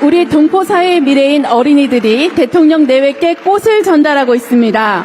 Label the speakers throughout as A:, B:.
A: 우리 동포사회의 미래인 어린이들이 대통령 내외께 꽃을 전달하고 있습니다.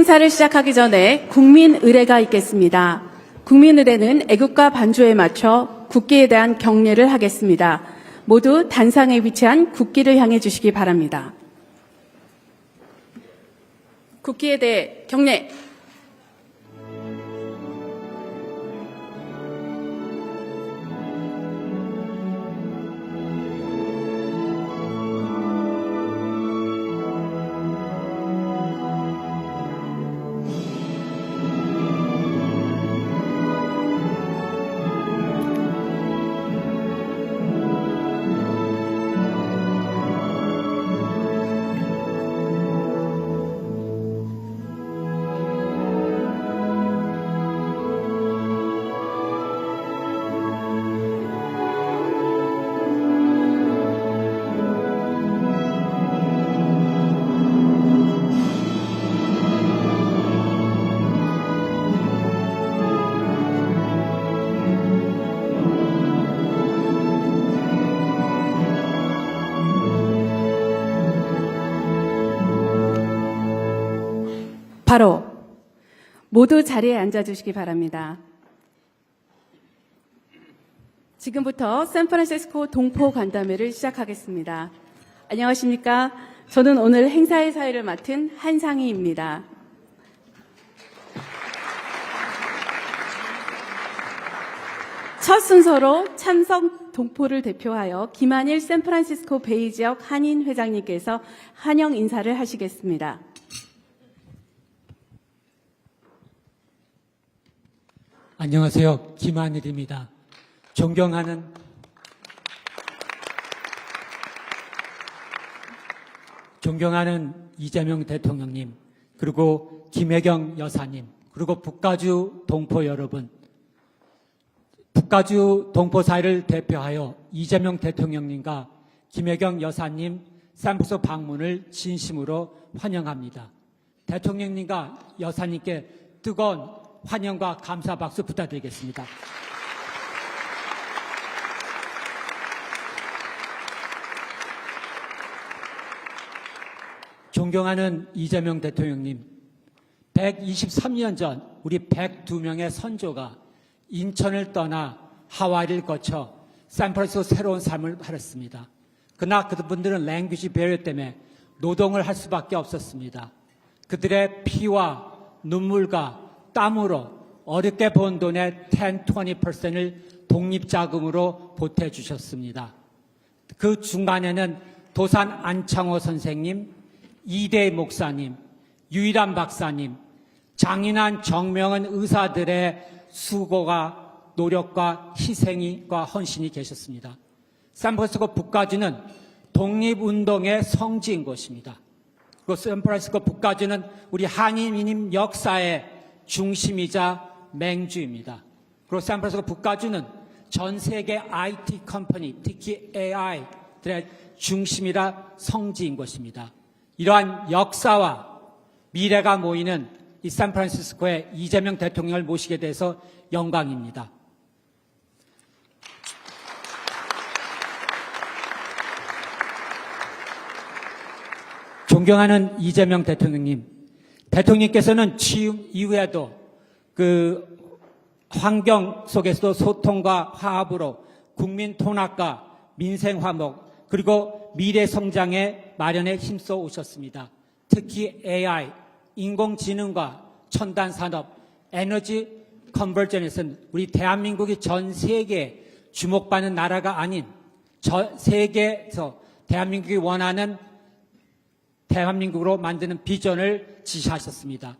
A: 행사를 시작하기 전에 국민의례가 있겠습니다. 국민의례는 애국가 반주에 맞춰 국기에 대한 경례를 하겠습니다. 모두 단상에 위치한 국기를 향해 주시기 바랍니다. 국기에 대해 경례. 바로 모두 자리에 앉아주시기 바랍니다. 지금부터 샌프란시스코 동포 간담회를 시작하겠습니다. 안녕하십니까? 저는 오늘 행사의 사회를 맡은 한상희입니다. 첫 순서로 참석 동포를 대표하여 김한일 샌프란시스코 베이 지역 한인 회장님께서 환영 인사를 하시겠습니다.
B: 안녕하세요. 김한일입니다. 존경하는 이재명 대통령님, 그리고 김혜경 여사님, 그리고 북가주 동포 여러분, 북가주 동포 사회를 대표하여 이재명 대통령님과 김혜경 여사님 샌프란시스코 방문을 진심으로 환영합니다. 대통령님과 여사님께 뜨거운 환영과 감사 박수 부탁드리겠습니다. 존경하는 이재명 대통령님, 123년 전 우리 102명의 선조가 인천을 떠나 하와이를 거쳐 샌프란시스코 새로운 삶을 살았습니다. 그러나 그분들은 랭귀지 배려 때문에 노동을 할 수밖에 없었습니다. 그들의 피와 눈물과 땀으로 어렵게 번 돈의 10, 20%를 독립자금으로 보태주셨습니다. 그 중간에는 도산 안창호 선생님, 이대 목사님, 유일한 박사님, 장인한 정명한 의사들의 수고가, 노력과 희생과 헌신이 계셨습니다. 샌프란시스코 북가주는 독립운동의 성지인 것입니다. 그리고 샌프란시스코 북가주는 우리 한인 역사의 중심이자 맹주입니다. 그리고 샌프란시스코 북가주는 전 세계 IT 컴퍼니, 특히 AI들의 중심이라 성지인 것입니다. 이러한 역사와 미래가 모이는 이 샌프란시스코에 이재명 대통령을 모시게 돼서 영광입니다. 존경하는 이재명 대통령님, 대통령께서는 취임 이후에도 그 환경 속에서도 소통과 화합으로 국민 통합과 민생 화목 그리고 미래 성장의 마련에 힘써 오셨습니다. 특히 AI, 인공지능과 첨단 산업, 에너지 컨버전에서는 우리 대한민국이 전 세계에 주목받는 나라가 아닌 전 세계에서 대한민국이 원하는 대한민국으로 만드는 비전을 지시하셨습니다.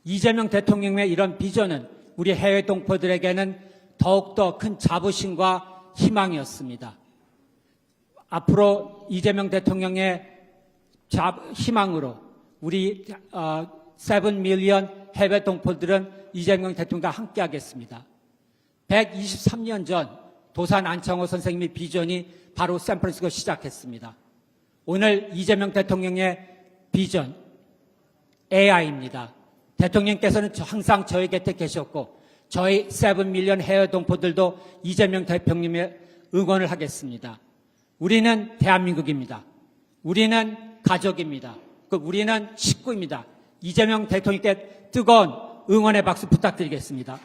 B: 이재명 대통령의 이런 비전은 우리 해외 동포들에게는 더욱더 큰 자부심과 희망이었습니다. 앞으로 이재명 대통령의 희망으로 우리 7 밀리언 해외 동포들은 이재명 대통령과 함께하겠습니다. 123년 전 도산 안창호 선생님의 비전이 바로 샌프란시스코 시작했습니다. 오늘 이재명 대통령의 비전 AI입니다. 대통령께서는 항상 저희 곁에 계셨고 저희 7 밀리언 해외 동포들도 이재명 대통령의 응원을 하겠습니다. 우리는 대한민국입니다. 우리는 가족입니다. 우리는 식구입니다. 이재명 대통령께 뜨거운 응원의 박수 부탁드리겠습니다.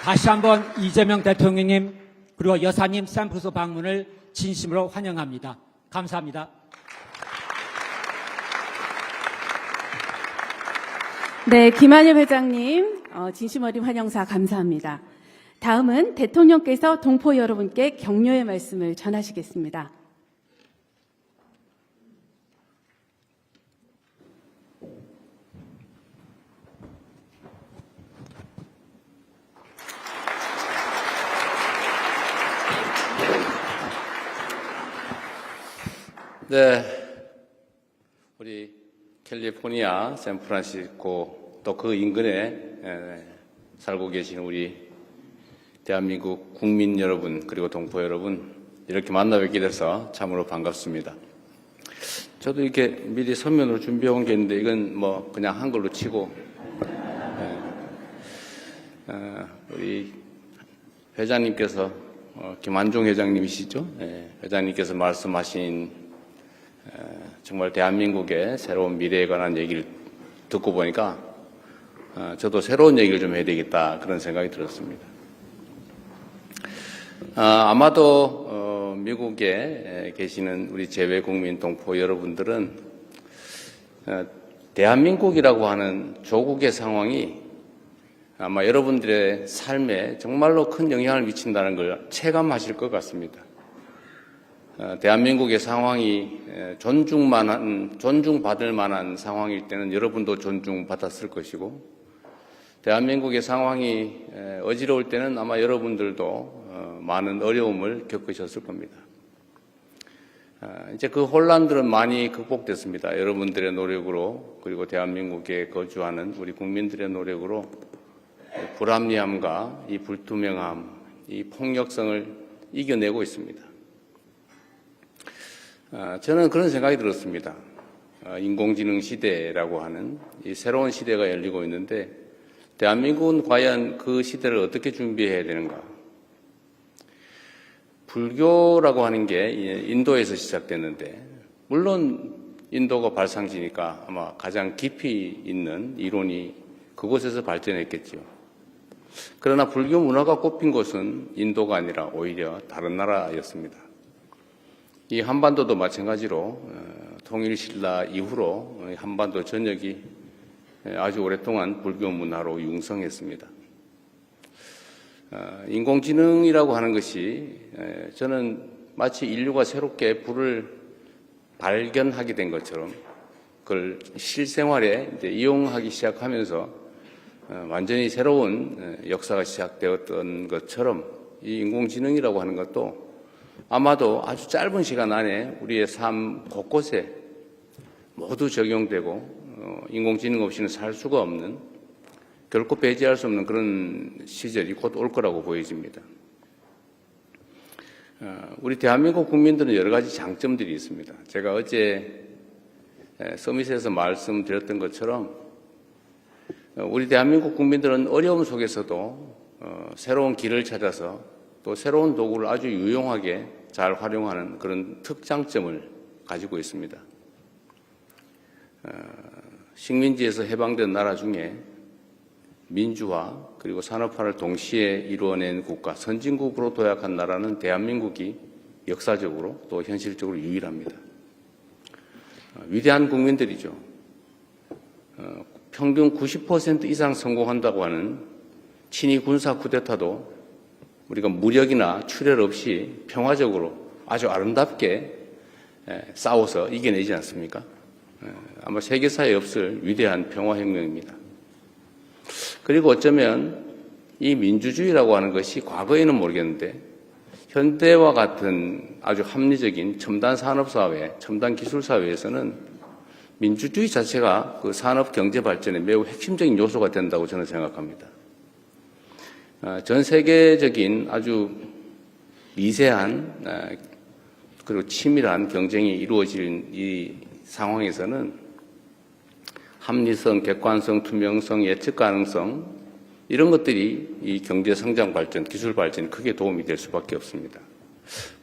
B: 다시 한번 이재명 대통령님 그리고 여사님 샌프란시스코 방문을 진심으로 환영합니다. 감사합니다.
A: 네, 김한일 회장님 진심 어린 환영사 감사합니다. 다음은 대통령께서 동포 여러분께 격려의 말씀을 전하시겠습니다.
C: 네, 우리 캘리포니아 샌프란시스코 또 그 인근에 살고 계신 우리 대한민국 국민 여러분 그리고 동포 여러분 이렇게 만나 뵙게 돼서 참으로 반갑습니다. 저도 이렇게 미리 서면으로 준비해 온 게 있는데 이건 뭐 그냥 한글로 치고 우리 회장님께서 김한종 회장님이시죠? 회장님께서 말씀하신 정말 대한민국의 새로운 미래에 관한 얘기를 듣고 보니까 저도 새로운 얘기를 좀 해야 되겠다 그런 생각이 들었습니다. 아마도 미국에 계시는 우리 재외 국민 동포 여러분들은 대한민국이라고 하는 조국의 상황이 아마 여러분들의 삶에 정말로 큰 영향을 미친다는 걸 체감하실 것 같습니다. 대한민국의 상황이 존중받을 만한 상황일 때는 여러분도 존중받았을 것이고 대한민국의 상황이 어지러울 때는 아마 여러분들도 많은 어려움을 겪으셨을 겁니다. 이제 그 혼란들은 많이 극복됐습니다. 여러분들의 노력으로 그리고 대한민국에 거주하는 우리 국민들의 노력으로 불합리함과 이 불투명함, 이 폭력성을 이겨내고 있습니다. 저는 그런 생각이 들었습니다. 인공지능 시대라고 하는 이 새로운 시대가 열리고 있는데 대한민국은 과연 그 시대를 어떻게 준비해야 되는가? 불교라고 하는 게 인도에서 시작됐는데 물론 인도가 발상지니까 아마 가장 깊이 있는 이론이 그곳에서 발전했겠죠. 그러나 불교 문화가 꼽힌 곳은 인도가 아니라 오히려 다른 나라였습니다. 이 한반도도 마찬가지로 통일신라 이후로 한반도 전역이 아주 오랫동안 불교 문화로 융성했습니다. 인공지능이라고 하는 것이 저는 마치 인류가 새롭게 불을 발견하게 된 것처럼 그걸 실생활에 이제 이용하기 시작하면서 완전히 새로운 역사가 시작되었던 것처럼 이 인공지능이라고 하는 것도 아마도 아주 짧은 시간 안에 우리의 삶 곳곳에 모두 적용되고 인공지능 없이는 살 수가 없는 결코 배제할 수 없는 그런 시절이 곧 올 거라고 보여집니다. 우리 대한민국 국민들은 여러 가지 장점들이 있습니다. 제가 어제 서밋에서 말씀드렸던 것처럼 우리 대한민국 국민들은 어려움 속에서도 새로운 길을 찾아서 또 새로운 도구를 아주 유용하게 잘 활용하는 그런 특장점을 가지고 있습니다. 식민지에서 해방된 나라 중에 민주화 그리고 산업화를 동시에 이루어낸 국가, 선진국으로 도약한 나라는 대한민국이 역사적으로 또 현실적으로 유일합니다. 위대한 국민들이죠. 평균 90% 이상 성공한다고 하는 친위 군사 쿠데타도 우리가 무력이나 출혈 없이 평화적으로 아주 아름답게 싸워서 이겨내지 않습니까? 아마 세계사에 없을 위대한 평화혁명입니다. 그리고 어쩌면 이 민주주의라고 하는 것이 과거에는 모르겠는데 현대와 같은 아주 합리적인 첨단 산업사회, 첨단 기술사회에서는 민주주의 자체가 그 산업 경제 발전에 매우 핵심적인 요소가 된다고 저는 생각합니다. 전 세계적인 아주 미세한 그리고 치밀한 경쟁이 이루어질 이 상황에서는 합리성, 객관성, 투명성, 예측 가능성 이런 것들이 이 경제 성장 발전, 기술 발전에 크게 도움이 될 수밖에 없습니다.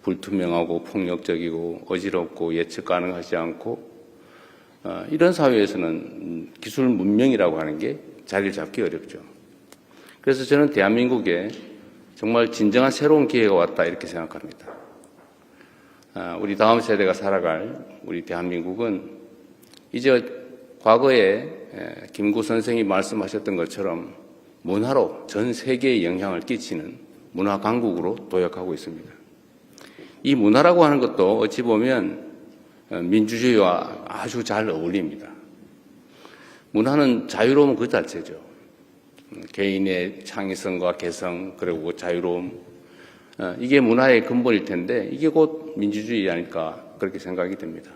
C: 불투명하고 폭력적이고 어지럽고 예측 가능하지 않고 이런 사회에서는 기술 문명이라고 하는 게 자리를 잡기 어렵죠. 그래서 저는 대한민국에 정말 진정한 새로운 기회가 왔다 이렇게 생각합니다. 우리 다음 세대가 살아갈 우리 대한민국은 이제 과거에 김구 선생이 말씀하셨던 것처럼 문화로 전 세계에 영향을 끼치는 문화 강국으로 도약하고 있습니다. 이 문화라고 하는 것도 어찌 보면 민주주의와 아주 잘 어울립니다. 문화는 자유로움 그 자체죠. 개인의 창의성과 개성 그리고 자유로움 이게 문화의 근본일 텐데 이게 곧 민주주의 아닐까 그렇게 생각이 됩니다.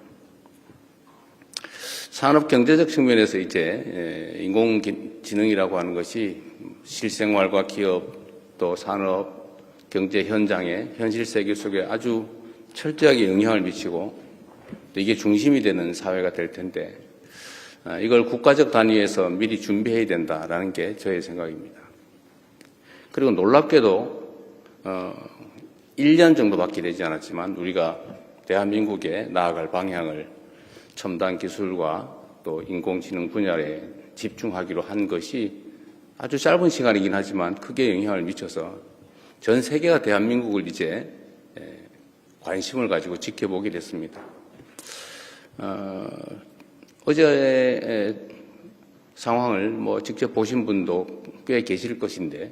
C: 산업 경제적 측면에서 이제 인공지능이라고 하는 것이 실생활과 기업 또 산업 경제 현장에 현실 세계 속에 아주 철저하게 영향을 미치고 또 이게 중심이 되는 사회가 될 텐데 이걸 국가적 단위에서 미리 준비해야 된다라는 게 저의 생각입니다. 그리고 놀랍게도 1년 정도밖에 되지 않았지만 우리가 대한민국에 나아갈 방향을 첨단 기술과 또 인공지능 분야에 집중하기로 한 것이 아주 짧은 시간이긴 하지만 크게 영향을 미쳐서 전 세계가 대한민국을 이제 관심을 가지고 지켜보게 됐습니다. 어제의 상황을 직접 보신 분도 꽤 계실 것인데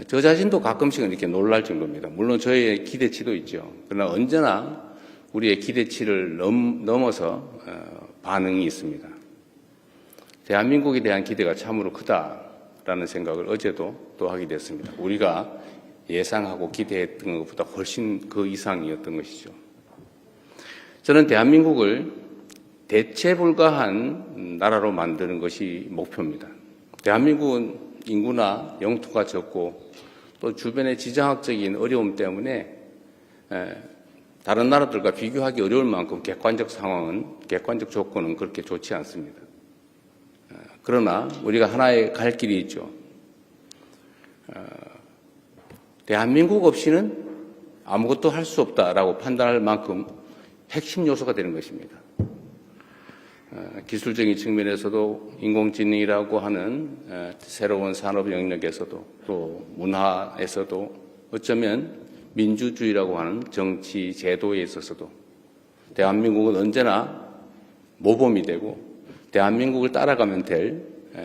C: 저 자신도 가끔씩은 이렇게 놀랄 정도입니다. 물론 저의 기대치도 있죠. 그러나 언제나 우리의 기대치를 넘어서 반응이 있습니다. 대한민국에 대한 기대가 참으로 크다라는 생각을 어제도 또 하게 됐습니다. 우리가 예상하고 기대했던 것보다 훨씬 그 이상이었던 것이죠. 저는 대한민국을 대체 불가한 나라로 만드는 것이 목표입니다. 대한민국은 인구나 영토가 적고 또 주변의 지정학적인 어려움 때문에 다른 나라들과 비교하기 어려울 만큼 객관적 조건은 그렇게 좋지 않습니다. 그러나 우리가 하나의 갈 길이 있죠. 대한민국 없이는 아무것도 할 수 없다라고 판단할 만큼 핵심 요소가 되는 것입니다. 기술적인 측면에서도 인공지능이라고 하는 새로운 산업 영역에서도 또 문화에서도 어쩌면 민주주의라고 하는 정치 제도에 있어서도 대한민국은 언제나 모범이 되고 대한민국을 따라가면 될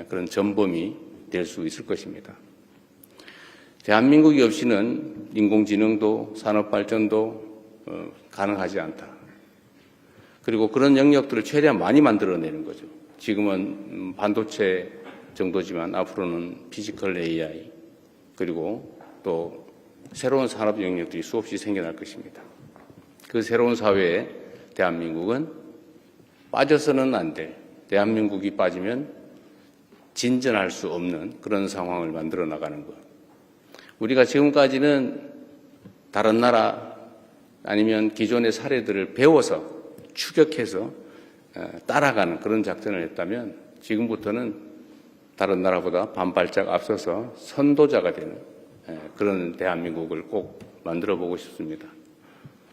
C: 그런 전범이 될 수 있을 것입니다. 대한민국이 없이는 인공지능도 산업발전도 가능하지 않다. 그리고 그런 영역들을 최대한 많이 만들어내는 거죠. 지금은 반도체 정도지만 앞으로는 피지컬 AI 그리고 또 새로운 산업 영역들이 수없이 생겨날 것입니다. 그 새로운 사회에 대한민국은 빠져서는 안 될, 대한민국이 빠지면 진전할 수 없는 그런 상황을 만들어 나가는 것. 우리가 지금까지는 다른 나라 아니면 기존의 사례들을 배워서 추격해서 따라가는 그런 작전을 했다면 지금부터는 다른 나라보다 반발짝 앞서서 선도자가 되는 그런 대한민국을 꼭 만들어 보고 싶습니다.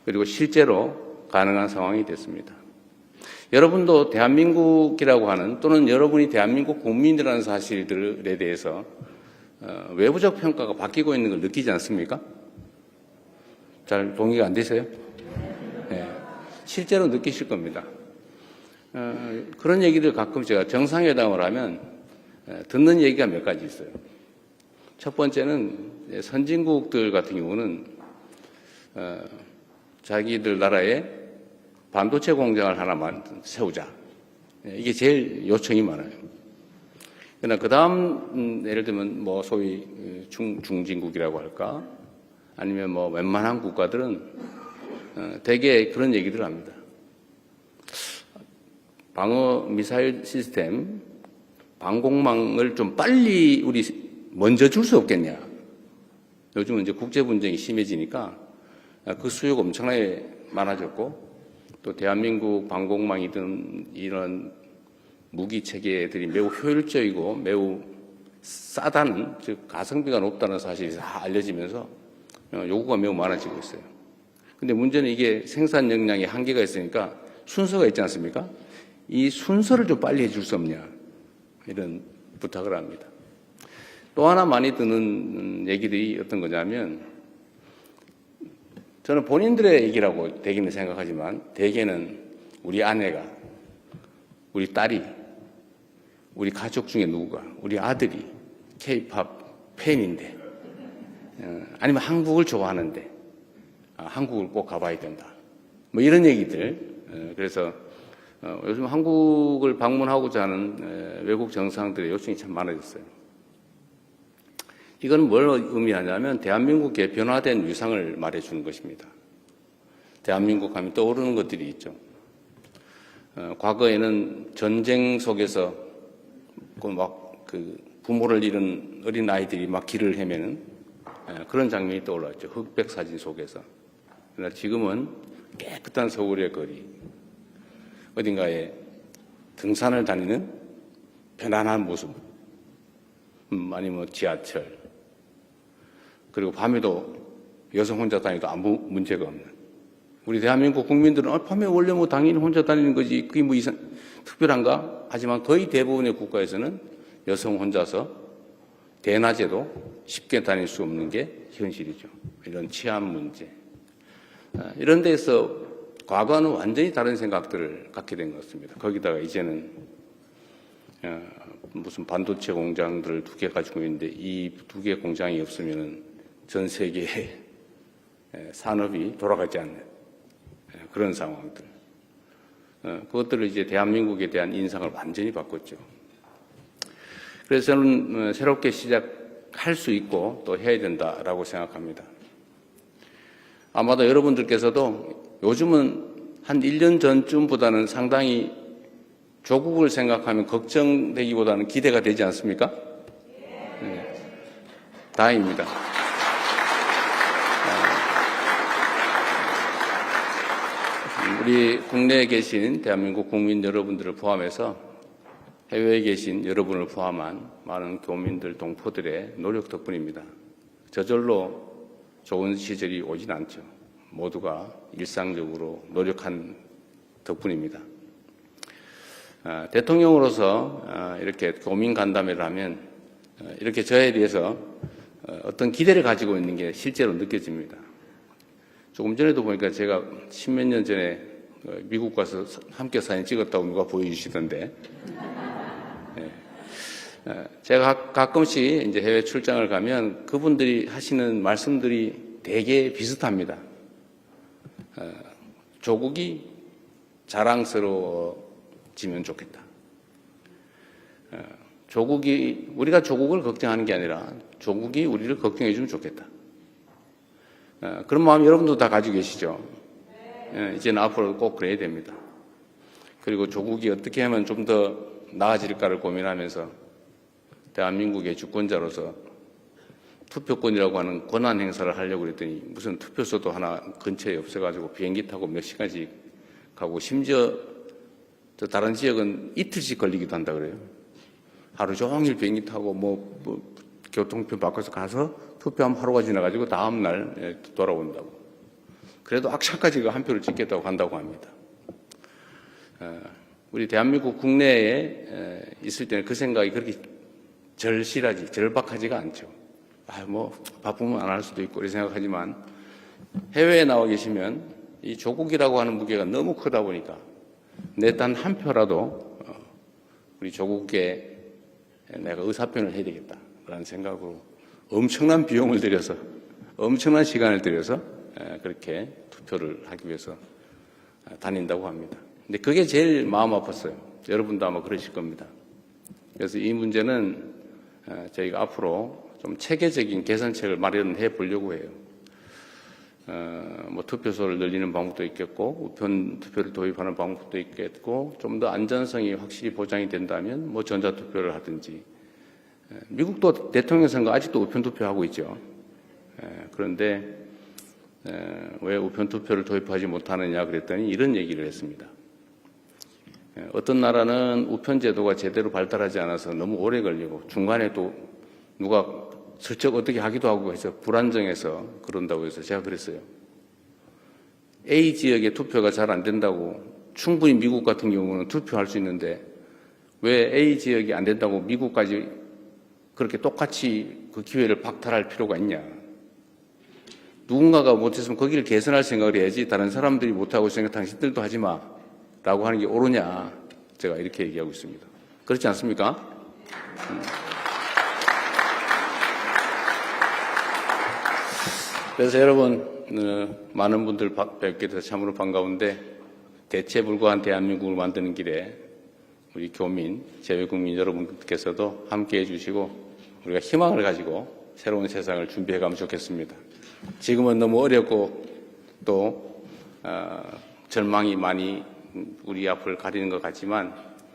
C: 그리고 실제로 가능한 상황이 됐습니다. 여러분도 대한민국이라고 하는 또는 여러분이 대한민국 국민이라는 사실들에 대해서 외부적 평가가 바뀌고 있는 걸 느끼지 않습니까? 잘 동의가 안 되세요? 네. 실제로 느끼실 겁니다. 그런 얘기들 가끔 제가 정상회담을 하면 듣는 얘기가 몇 가지 있어요. 첫 번째는 선진국들 같은 경우는 자기들 나라에 반도체 공장을 하나만 세우자. 이게 제일 요청이 많아요. 그러나 그 다음 예를 들면 뭐 소위 중진국이라고 할까? 아니면 뭐 웬만한 국가들은 대개 그런 얘기들을 합니다. 방어 미사일 시스템, 방공망을 좀 빨리 우리 먼저 줄 수 없겠냐. 요즘은 이제 국제 분쟁이 심해지니까 그 수요가 엄청나게 많아졌고 또 대한민국 방공망이든 이런 무기 체계들이 매우 효율적이고 매우 싸다는, 즉 가성비가 높다는 사실이 다 알려지면서 요구가 매우 많아지고 있어요. 근데 문제는 이게 생산 역량에 한계가 있으니까 순서가 있지 않습니까? 이 순서를 좀 빨리 해줄 수 없냐, 이런 부탁을 합니다. 또 하나 많이 듣는 얘기들이 어떤 거냐면, 저는 본인들의 얘기라고 대개는 생각하지만 대개는 우리 아내가, 우리 딸이, 우리 가족 중에 누구가, 우리 아들이 K-팝 팬인데, 아니면 한국을 좋아하는데 한국을 꼭 가봐야 된다, 뭐 이런 얘기들. 그래서 요즘 한국을 방문하고자 하는 외국 정상들의 요청이 참 많아졌어요. 이건 뭘 의미하냐면 대한민국의 변화된 위상을 말해주는 것입니다. 대한민국 하면 떠오르는 것들이 있죠. 과거에는 전쟁 속에서 그 부모를 잃은 어린 아이들이 막 길을 헤매는 그런 장면이 떠올랐죠. 흑백 사진 속에서. 그러나 지금은 깨끗한 서울의 거리, 어딘가에 등산을 다니는 편안한 모습, 아니면 지하철, 그리고 밤에도 여성 혼자 다니도 아무 문제가 없는 우리 대한민국 국민들은 밤에 원래 뭐 당연히 혼자 다니는 거지 그게 뭐 특별한가? 하지만 거의 대부분의 국가에서는 여성 혼자서 대낮에도 쉽게 다닐 수 없는 게 현실이죠. 이런 치안 문제. 이런 데서 과거와는 완전히 다른 생각들을 갖게 된 것 같습니다. 거기다가 이제는 무슨 반도체 공장들을 2개 가지고 있는데 이 2개 공장이 없으면 전 세계의 산업이 돌아가지 않는 그런 상황들. 그것들을 이제 대한민국에 대한 인상을 완전히 바꿨죠. 그래서 저는 새롭게 시작할 수 있고 또 해야 된다라고 생각합니다. 아마도 여러분들께서도 요즘은 한 1년 전쯤보다는 상당히 조국을 생각하면 걱정되기보다는 기대가 되지 않습니까? 네. 다행입니다. 우리 국내에 계신 대한민국 국민 여러분들을 포함해서 해외에 계신 여러분을 포함한 많은 교민들, 동포들의 노력 덕분입니다. 저절로 좋은 시절이 오진 않죠. 모두가 일상적으로 노력한 덕분입니다. 대통령으로서 이렇게 고민 간담회를 하면 이렇게 저에 대해서 어떤 기대를 가지고 있는 게 실제로 느껴집니다. 조금 전에도 보니까 제가 10몇 년 전에 미국 가서 함께 사진 찍었다고 누가 보여주시던데, 제가 가끔씩 이제 해외 출장을 가면 그분들이 하시는 말씀들이 되게 비슷합니다. 조국이 자랑스러워지면 좋겠다. 우리가 조국을 걱정하는 게 아니라 조국이 우리를 걱정해 주면 좋겠다. 그런 마음 여러분도 다 가지고 계시죠? 이제는 앞으로 꼭 그래야 됩니다. 그리고 조국이 어떻게 하면 좀 더 나아질까를 고민하면서 대한민국의 주권자로서 투표권이라고 하는 권한 행사를 하려고 그랬더니 무슨 투표소도 하나 근처에 없어가지고 비행기 타고 몇 시간씩 가고, 심지어 또 다른 지역은 이틀씩 걸리기도 한다 그래요. 하루 종일 비행기 타고 교통편 바꿔서 가서 투표하면 하루가 지나가지고 다음날 돌아온다고. 그래도 악착같이 그 한 표를 찍겠다고 간다고 합니다. 우리 대한민국 국내에 있을 때는 그 생각이 그렇게 절박하지가 않죠. 뭐 바쁘면 안 할 수도 있고 이렇게 생각하지만 해외에 나와 계시면 이 조국이라고 하는 무게가 너무 크다 보니까 내 단 한 표라도 우리 조국에 내가 의사표현을 해야 되겠다라는 생각으로 엄청난 비용을 들여서 엄청난 시간을 들여서 그렇게 투표를 하기 위해서 다닌다고 합니다. 근데 그게 제일 마음 아팠어요. 여러분도 아마 그러실 겁니다. 그래서 이 문제는 저희가 앞으로 좀 체계적인 개선책을 마련해 보려고 해요. 뭐 투표소를 늘리는 방법도 있겠고, 우편 투표를 도입하는 방법도 있겠고, 좀 더 안전성이 확실히 보장이 된다면 뭐 전자투표를 하든지. 미국도 대통령 선거 아직도 우편 투표하고 있죠. 그런데 왜 우편 투표를 도입하지 못하느냐 그랬더니 이런 얘기를 했습니다. 어떤 나라는 우편 제도가 제대로 발달하지 않아서 너무 오래 걸리고 중간에 또 누가 슬쩍 어떻게 하기도 하고 해서 불안정해서 그런다고 해서 제가 그랬어요. A 지역의 투표가 잘 안 된다고 충분히 미국 같은 경우는 투표할 수 있는데 왜 A 지역이 안 된다고 미국까지 그렇게 똑같이 그 기회를 박탈할 필요가 있냐. 누군가가 못했으면 거기를 개선할 생각을 해야지 다른 사람들이 못하고 있으니까 당신들도 하지 마 라고 하는 게 옳으냐. 제가 이렇게 얘기하고 있습니다. 그렇지 않습니까? 그래서 여러분 많은 분들 뵙게 돼서 참으로 반가운데 대체불가한 대한민국을 만드는 길에 우리 교민, 재외국민 여러분께서도 함께해 주시고 우리가 희망을 가지고 새로운 세상을 준비해 가면 좋겠습니다. 지금은 너무 어렵고 또 절망이 많이 우리 앞을 가리는 것 같지만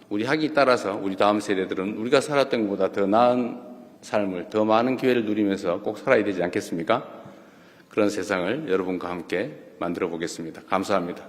C: 우리 학이 따라서 우리 다음 세대들은 우리가 살았던 것보다 더 나은 삶을, 더 많은 기회를 누리면서 꼭 살아야 되지 않겠습니까? 그런 세상을 여러분과 함께 만들어 보겠습니다. 감사합니다.